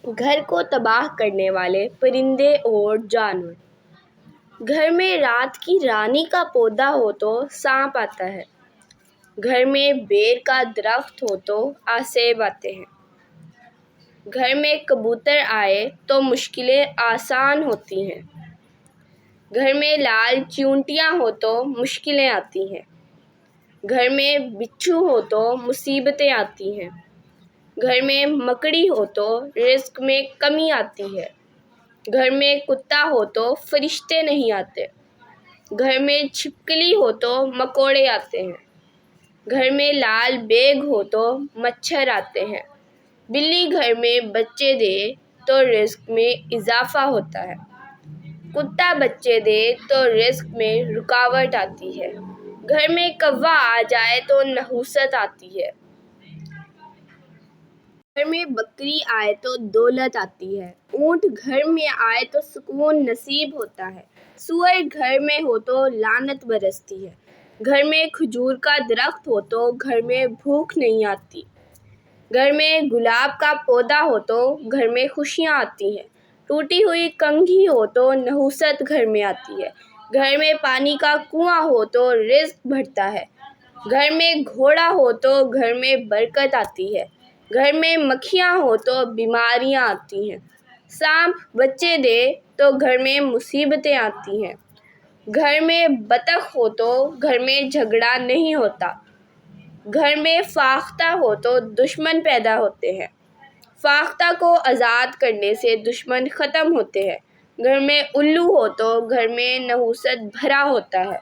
گھر کو تباہ کرنے والے پرندے اور جانور۔ گھر میں رات کی رانی کا پودا ہو تو سانپ آتا ہے، گھر میں بیر کا درخت ہو تو آسیب آتے ہیں، گھر میں کبوتر آئے تو مشکلیں آسان ہوتی ہیں، گھر میں لال چیونٹیاں ہو تو مشکلیں آتی ہیں، گھر میں بچھو ہو تو مصیبتیں آتی ہیں، گھر میں مکڑی ہو تو رزق میں کمی آتی ہے، گھر میں کتا ہو تو فرشتے نہیں آتے، گھر میں چھپکلی ہو تو مکوڑے آتے ہیں، گھر میں لال بیگ ہو تو مچھر آتے ہیں، بلی گھر میں بچے دے تو رزق میں اضافہ ہوتا ہے، کتا بچے دے تو رزق میں رکاوٹ آتی ہے، گھر میں کوا آ جائے تو نحوست آتی ہے، گھر میں بکری آئے تو دولت آتی ہے، اونٹ گھر میں آئے تو سکون نصیب ہوتا ہے، سؤر گھر میں ہو تو لعنت برستی ہے، گھر میں کھجور کا درخت ہو تو گھر میں بھوک نہیں آتی، گھر میں گلاب کا پودا ہو تو گھر میں خوشیاں آتی ہیں، ٹوٹی ہوئی کنگھی ہو تو نحوست گھر میں آتی ہے، گھر میں پانی کا کنواں ہو تو رزق بڑھتا ہے، گھر میں گھوڑا ہو تو گھر میں برکت آتی ہے، گھر میں مکھیاں ہو تو بیماریاں آتی ہیں، سانپ بچے دے تو گھر میں مصیبتیں آتی ہیں، گھر میں بطخ ہو تو گھر میں جھگڑا نہیں ہوتا، گھر میں فاختہ ہو تو دشمن پیدا ہوتے ہیں، فاختہ کو آزاد کرنے سے دشمن ختم ہوتے ہیں، گھر میں الو ہو تو گھر میں نحوست بھرا ہوتا ہے۔